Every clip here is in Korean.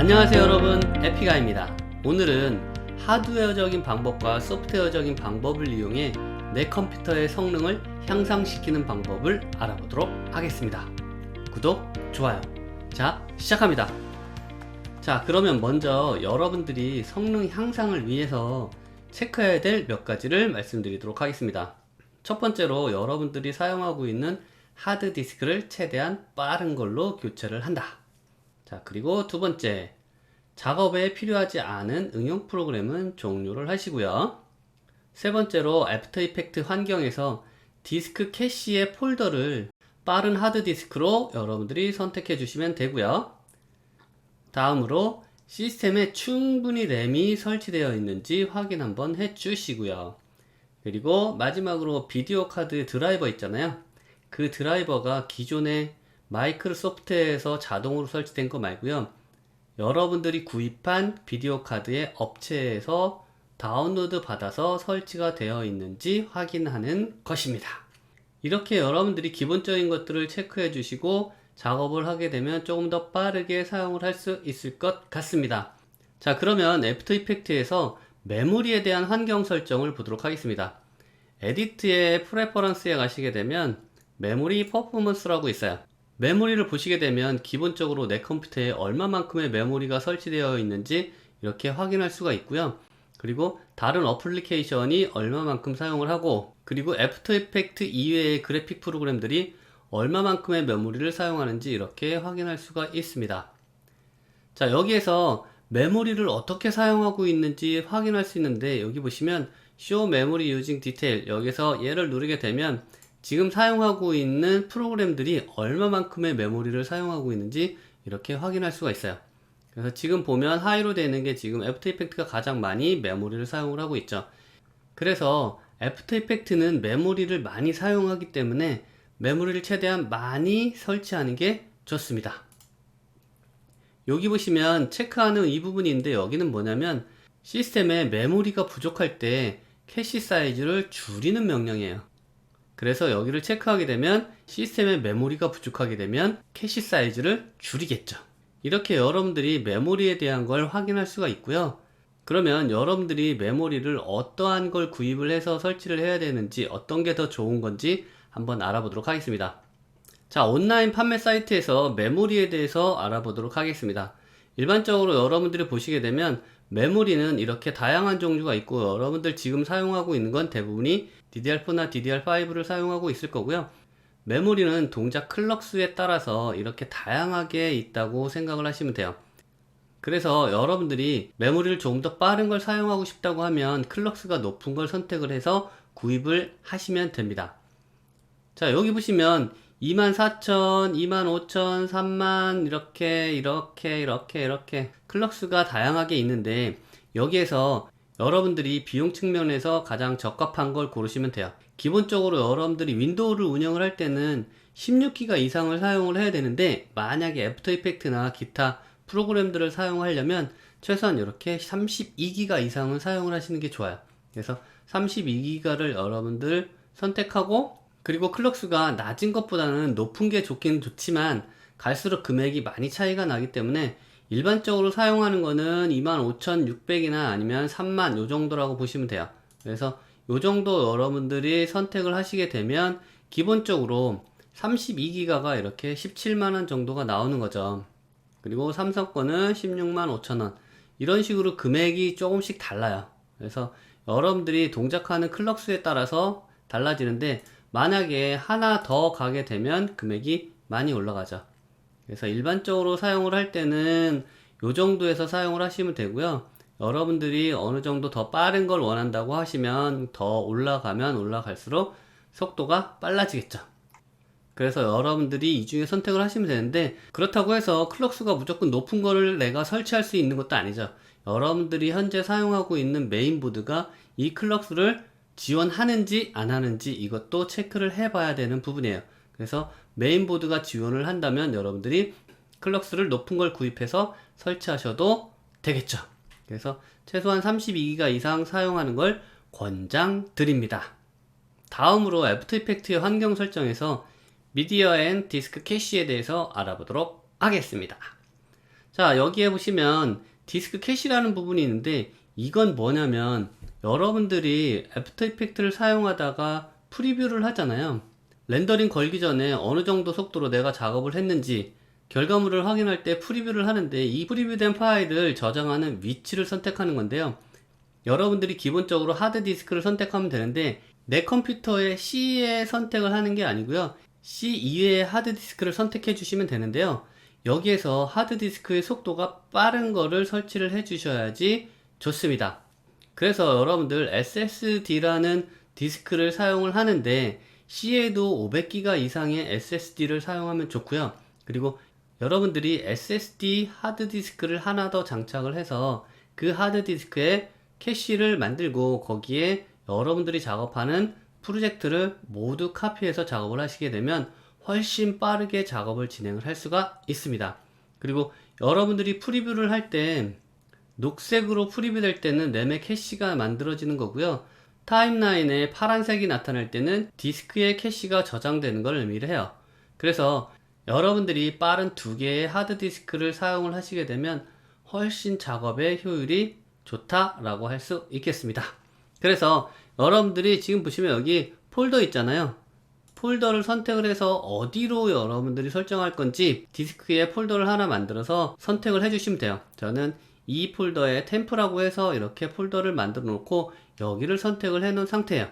안녕하세요 여러분, 에피가입니다. 오늘은 하드웨어적인 방법과 소프트웨어적인 방법을 이용해 내 컴퓨터의 성능을 향상시키는 방법을 알아보도록 하겠습니다. 구독, 좋아요. 자, 시작합니다. 자, 그러면 먼저 여러분들이 성능 향상을 위해서 체크해야 될 몇 가지를 말씀드리도록 하겠습니다. 첫 번째로 여러분들이 사용하고 있는 하드디스크를 최대한 빠른 걸로 교체를 한다. 자, 그리고 두 번째, 작업에 필요하지 않은 응용 프로그램은 종료를 하시고요. 세 번째로 애프터 이펙트 환경에서 디스크 캐시의 폴더를 빠른 하드디스크로 여러분들이 선택해 주시면 되고요. 다음으로 시스템에 충분히 램이 설치되어 있는지 확인 한번 해 주시고요. 그리고 마지막으로 비디오 카드 드라이버 있잖아요. 그 드라이버가 기존의 마이크로소프트에서 자동으로 설치된 거 말고요, 여러분들이 구입한 비디오 카드의 업체에서 다운로드 받아서 설치가 되어 있는지 확인하는 것입니다. 이렇게 여러분들이 기본적인 것들을 체크해 주시고 작업을 하게 되면 조금 더 빠르게 사용을 할 수 있을 것 같습니다. 자, 그러면 애프터 이펙트에서 메모리에 대한 환경 설정을 보도록 하겠습니다. 에디트의 프레퍼런스에 가시게 되면 메모리 퍼포먼스라고 있어요. 메모리를 보시게 되면 기본적으로 내 컴퓨터에 얼마만큼의 메모리가 설치되어 있는지 이렇게 확인할 수가 있고요. 그리고 다른 어플리케이션이 얼마만큼 사용을 하고, 그리고 애프터 이펙트 이외의 그래픽 프로그램들이 얼마만큼의 메모리를 사용하는지 이렇게 확인할 수가 있습니다. 자, 여기에서 메모리를 어떻게 사용하고 있는지 확인할 수 있는데, 여기 보시면 Show Memory Using Detail, 여기서 얘를 누르게 되면 지금 사용하고 있는 프로그램들이 얼마만큼의 메모리를 사용하고 있는지 이렇게 확인할 수가 있어요. 그래서 지금 보면 하이로 되어 있는 게 지금 애프터 이펙트가 가장 많이 메모리를 사용을 하고 있죠. 그래서 애프터 이펙트는 메모리를 많이 사용하기 때문에 메모리를 최대한 많이 설치하는 게 좋습니다. 여기 보시면 체크하는 이 부분인데, 여기는 뭐냐면 시스템에 메모리가 부족할 때 캐시 사이즈를 줄이는 명령이에요. 그래서 여기를 체크하게 되면 시스템에 메모리가 부족하게 되면 캐시 사이즈를 줄이겠죠. 이렇게 여러분들이 메모리에 대한 걸 확인할 수가 있고요. 그러면 여러분들이 메모리를 어떠한 걸 구입을 해서 설치를 해야 되는지, 어떤 게 더 좋은 건지 한번 알아보도록 하겠습니다. 자, 온라인 판매 사이트에서 메모리에 대해서 알아보도록 하겠습니다. 일반적으로 여러분들이 보시게 되면 메모리는 이렇게 다양한 종류가 있고, 여러분들 지금 사용하고 있는 건 대부분이 DDR4나 DDR5를 사용하고 있을 거고요. 메모리는 동작 클럭 수에 따라서 이렇게 다양하게 있다고 생각을 하시면 돼요. 그래서 여러분들이 메모리를 조금 더 빠른 걸 사용하고 싶다고 하면 클럭 수가 높은 걸 선택을 해서 구입을 하시면 됩니다. 자, 여기 보시면 24,000, 25,000, 3만 이렇게 클럭 수가 다양하게 있는데, 여기에서 여러분들이 비용 측면에서 가장 적합한 걸 고르시면 돼요. 기본적으로 여러분들이 윈도우를 운영을 할 때는 16기가 이상을 사용을 해야 되는데, 만약에 애프터 이펙트나 기타 프로그램들을 사용하려면 최소한 이렇게 32기가 이상을 사용을 하시는 게 좋아요. 그래서 32기가를 여러분들 선택하고, 그리고 클럭수가 낮은 것보다는 높은 게 좋긴 좋지만 갈수록 금액이 많이 차이가 나기 때문에 일반적으로 사용하는 거는 25,600이나 아니면 3만 요 정도라고 보시면 돼요. 그래서 요 정도 여러분들이 선택을 하시게 되면 기본적으로 32기가가 이렇게 17만원 정도가 나오는 거죠. 그리고 삼성 거는 16만 5천원, 이런 식으로 금액이 조금씩 달라요. 그래서 여러분들이 동작하는 클럭 수에 따라서 달라지는데, 만약에 하나 더 가게 되면 금액이 많이 올라가죠. 그래서 일반적으로 사용을 할 때는 요 정도에서 사용을 하시면 되고요. 여러분들이 어느 정도 더 빠른 걸 원한다고 하시면 더 올라가면 올라갈수록 속도가 빨라지겠죠. 그래서 여러분들이 이 중에 선택을 하시면 되는데, 그렇다고 해서 클럭 수가 무조건 높은 거를 내가 설치할 수 있는 것도 아니죠. 여러분들이 현재 사용하고 있는 메인보드가 이 클럭 수를 지원하는지 안 하는지 이것도 체크를 해봐야 되는 부분이에요. 그래서 메인보드가 지원을 한다면 여러분들이 클럭수를 높은 걸 구입해서 설치하셔도 되겠죠. 그래서 최소한 32기가 이상 사용하는 걸 권장드립니다. 다음으로 애프터 이펙트의 환경 설정에서 미디어 앤 디스크 캐시에 대해서 알아보도록 하겠습니다. 자, 여기에 보시면 디스크 캐시라는 부분이 있는데, 이건 뭐냐면 여러분들이 애프터 이펙트를 사용하다가 프리뷰를 하잖아요. 렌더링 걸기 전에 어느 정도 속도로 내가 작업을 했는지 결과물을 확인할 때 프리뷰를 하는데, 이 프리뷰된 파일을 저장하는 위치를 선택하는 건데요. 여러분들이 기본적으로 하드디스크를 선택하면 되는데, 내 컴퓨터에 C에 선택을 하는 게 아니고요, C 이외의 하드디스크를 선택해 주시면 되는데요. 여기에서 하드디스크의 속도가 빠른 거를 설치를 해 주셔야지 좋습니다. 그래서 여러분들 SSD라는 디스크를 사용을 하는데, C에도 500기가 이상의 SSD를 사용하면 좋고요. 그리고 여러분들이 SSD 하드디스크를 하나 더 장착을 해서 그 하드디스크에 캐시를 만들고 거기에 여러분들이 작업하는 프로젝트를 모두 카피해서 작업을 하시게 되면 훨씬 빠르게 작업을 진행을 할 수가 있습니다. 그리고 여러분들이 프리뷰를 할 때 녹색으로 프리뷰 될 때는 램의 캐시가 만들어지는 거고요. 타임라인에 파란색이 나타날 때는 디스크에 캐시가 저장되는 걸 의미를 해요. 그래서 여러분들이 빠른 두 개의 하드디스크를 사용을 하시게 되면 훨씬 작업의 효율이 좋다라고 할 수 있겠습니다. 그래서 여러분들이 지금 보시면 여기 폴더 있잖아요. 폴더를 선택을 해서 어디로 여러분들이 설정할 건지 디스크에 폴더를 하나 만들어서 선택을 해주시면 돼요. 저는 이 폴더에 템프라고 해서 이렇게 폴더를 만들어 놓고 여기를 선택을 해 놓은 상태예요.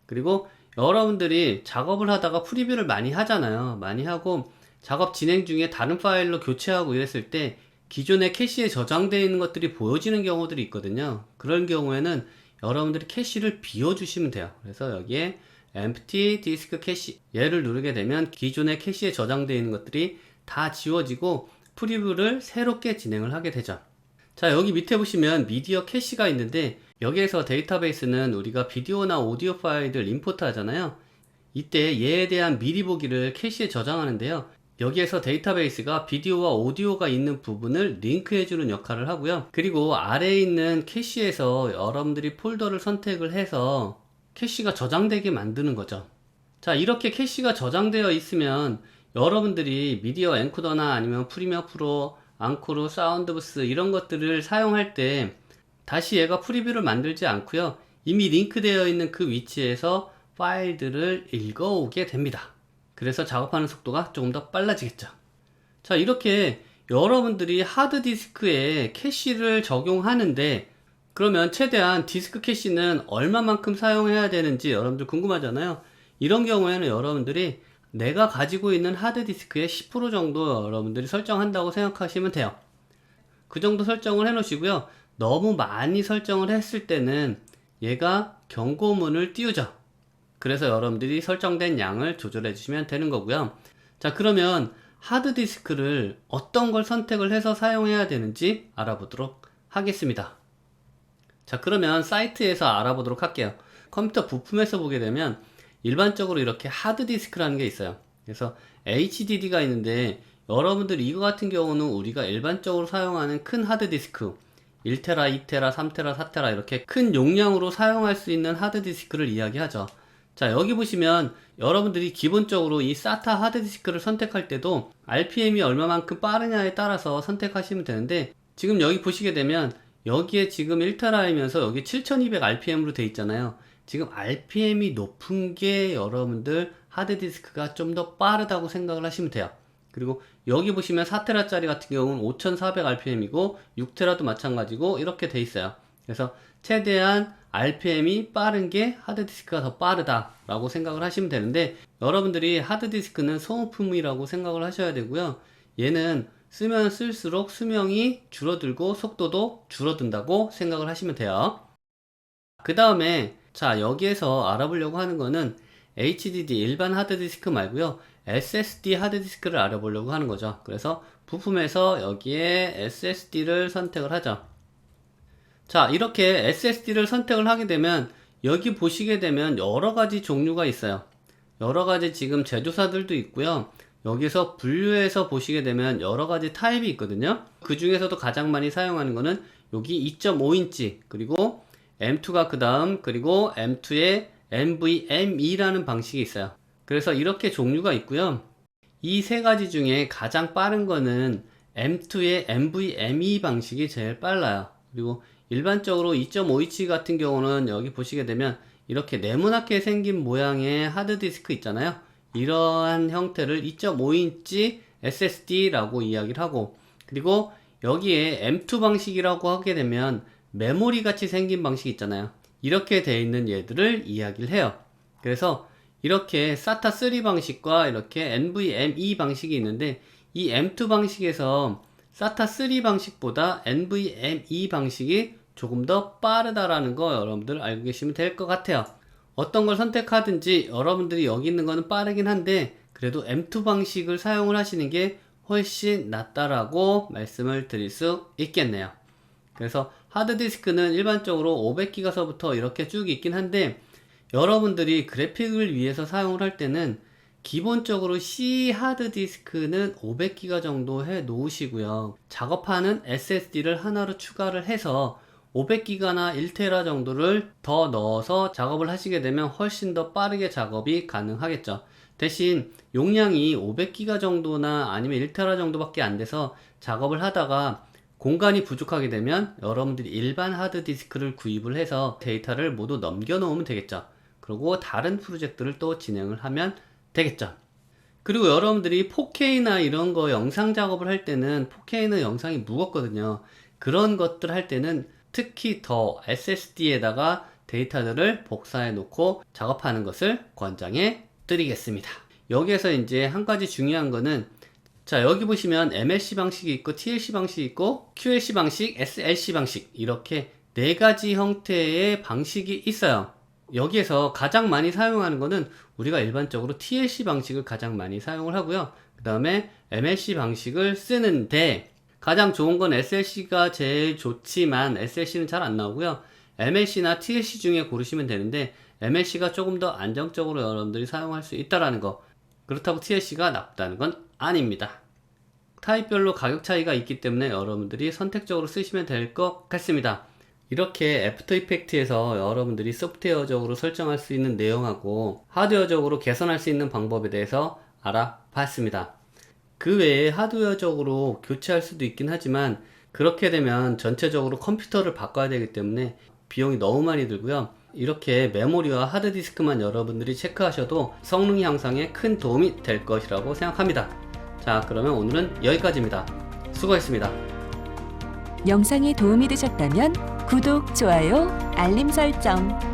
그리고 여러분들이 작업을 하다가 프리뷰를 많이 하잖아요. 많이 하고 작업 진행 중에 다른 파일로 교체하고 이랬을 때 기존의 캐시에 저장되어 있는 것들이 보여지는 경우들이 있거든요. 그런 경우에는 여러분들이 캐시를 비워주시면 돼요. 그래서 여기에 empty disk cache 얘를 누르게 되면 기존의 캐시에 저장되어 있는 것들이 다 지워지고 프리뷰를 새롭게 진행을 하게 되죠. 자, 여기 밑에 보시면 미디어 캐시가 있는데, 여기에서 데이터베이스는 우리가 비디오나 오디오 파일들 임포트 하잖아요. 이때 얘에 대한 미리 보기를 캐시에 저장하는데요. 여기에서 데이터베이스가 비디오와 오디오가 있는 부분을 링크해주는 역할을 하고요. 그리고 아래에 있는 캐시에서 여러분들이 폴더를 선택을 해서 캐시가 저장되게 만드는 거죠. 자, 이렇게 캐시가 저장되어 있으면 여러분들이 미디어 엔코더나 아니면 프리미어 프로, 앙코르, 사운드부스 이런 것들을 사용할 때 다시 얘가 프리뷰를 만들지 않고요, 이미 링크되어 있는 그 위치에서 파일들을 읽어오게 됩니다. 그래서 작업하는 속도가 조금 더 빨라지겠죠. 자, 이렇게 여러분들이 하드디스크에 캐시를 적용하는데, 그러면 최대한 디스크 캐시는 얼마만큼 사용해야 되는지 여러분들 궁금하잖아요. 이런 경우에는 여러분들이 내가 가지고 있는 하드디스크의 10% 정도 여러분들이 설정한다고 생각하시면 돼요. 그 정도 설정을 해 놓으시고요. 너무 많이 설정을 했을 때는 얘가 경고문을 띄우죠. 그래서 여러분들이 설정된 양을 조절해 주시면 되는 거고요. 자, 그러면 하드디스크를 어떤 걸 선택을 해서 사용해야 되는지 알아보도록 하겠습니다. 자, 그러면 사이트에서 알아보도록 할게요. 컴퓨터 부품에서 보게 되면 일반적으로 이렇게 하드디스크라는 게 있어요. 그래서 HDD가 있는데, 여러분들 이거 같은 경우는 우리가 일반적으로 사용하는 큰 하드디스크 1테라, 2테라, 3테라, 4테라 이렇게 큰 용량으로 사용할 수 있는 하드디스크를 이야기하죠. 자, 여기 보시면 여러분들이 기본적으로 이 SATA 하드디스크를 선택할 때도 RPM이 얼마만큼 빠르냐에 따라서 선택하시면 되는데, 지금 여기 보시게 되면 여기에 지금 1테라이면서 여기 7200rpm으로 돼 있잖아요. 지금 RPM이 높은 게 여러분들 하드디스크가 좀 더 빠르다고 생각을 하시면 돼요. 그리고 여기 보시면 4테라짜리 같은 경우는 5400rpm이고 6테라도 마찬가지고 이렇게 돼 있어요. 그래서 최대한 RPM이 빠른 게 하드디스크가 더 빠르다 라고 생각을 하시면 되는데, 여러분들이 하드디스크는 소모품이라고 생각을 하셔야 되고요. 얘는 쓰면 쓸수록 수명이 줄어들고 속도도 줄어든다고 생각을 하시면 돼요. 그 다음에 자, 여기에서 알아보려고 하는 거는 HDD 일반 하드디스크 말고요, SSD 하드디스크를 알아보려고 하는 거죠. 그래서 부품에서 여기에 SSD를 선택을 하죠. 자, 이렇게 SSD를 선택을 하게 되면 여기 보시게 되면 여러 가지 종류가 있어요. 여러 가지 지금 제조사들도 있고요. 여기서 분류해서 보시게 되면 여러 가지 타입이 있거든요. 그 중에서도 가장 많이 사용하는 거는 여기 2.5인치, 그리고 M2가 그 다음, 그리고 M2에 NVMe라는 방식이 있어요. 그래서 이렇게 종류가 있고요. 이 세 가지 중에 가장 빠른 거는 M2의 NVMe 방식이 제일 빨라요. 그리고 일반적으로 2.5인치 같은 경우는 여기 보시게 되면 이렇게 네모나게 생긴 모양의 하드디스크 있잖아요. 이러한 형태를 2.5인치 SSD라고 이야기를 하고, 그리고 여기에 M2 방식이라고 하게 되면 메모리 같이 생긴 방식 있잖아요. 이렇게 되어 있는 얘들을 이야기를 해요. 그래서 이렇게 SATA 3 방식과 이렇게 NVMe 방식이 있는데, 이 M2 방식에서 SATA 3 방식보다 NVMe 방식이 조금 더 빠르다라는 거 여러분들 알고 계시면 될 것 같아요. 어떤 걸 선택하든지 여러분들이 여기 있는 거는 빠르긴 한데 그래도 M2 방식을 사용을 하시는 게 훨씬 낫다라고 말씀을 드릴 수 있겠네요. 그래서 하드디스크는 일반적으로 500기가서부터 이렇게 쭉 있긴 한데, 여러분들이 그래픽을 위해서 사용을 할 때는 기본적으로 C 하드디스크는 500기가 정도 해 놓으시고요. 작업하는 SSD를 하나로 추가를 해서 500기가나 1테라 정도를 더 넣어서 작업을 하시게 되면 훨씬 더 빠르게 작업이 가능하겠죠. 대신 용량이 500기가 정도나 아니면 1테라 정도밖에 안 돼서 작업을 하다가 공간이 부족하게 되면 여러분들이 일반 하드디스크를 구입을 해서 데이터를 모두 넘겨 놓으면 되겠죠. 그리고 다른 프로젝트를 또 진행을 하면 되겠죠. 그리고 여러분들이 4K나 이런 거 영상 작업을 할 때는 4K는 영상이 무겁거든요. 그런 것들 할 때는 특히 더 SSD에다가 데이터들을 복사해 놓고 작업하는 것을 권장해 드리겠습니다. 여기에서 이제 한 가지 중요한 거는, 자 여기 보시면 MLC 방식이 있고 TLC 방식이 있고 QLC 방식, SLC 방식, 이렇게 네 가지 형태의 방식이 있어요. 여기에서 가장 많이 사용하는 거는 우리가 일반적으로 TLC 방식을 가장 많이 사용을 하고요. 그 다음에 MLC 방식을 쓰는데, 가장 좋은 건 SLC가 제일 좋지만 SLC는 잘 안 나오고요. MLC나 TLC 중에 고르시면 되는데, MLC가 조금 더 안정적으로 여러분들이 사용할 수 있다라는 거, 그렇다고 TLC가 나쁘다는 건 아닙니다. 타입별로 가격 차이가 있기 때문에 여러분들이 선택적으로 쓰시면 될 것 같습니다. 이렇게 애프터 이펙트에서 여러분들이 소프트웨어적으로 설정할 수 있는 내용하고 하드웨어적으로 개선할 수 있는 방법에 대해서 알아봤습니다. 그 외에 하드웨어적으로 교체할 수도 있긴 하지만 그렇게 되면 전체적으로 컴퓨터를 바꿔야 되기 때문에 비용이 너무 많이 들고요. 이렇게 메모리와 하드디스크만 여러분들이 체크하셔도 성능 향상에 큰 도움이 될 것이라고 생각합니다. 자, 그러면 오늘은 여기까지입니다. 수고했습니다. 영상이 도움이 되셨다면 구독, 좋아요, 알림 설정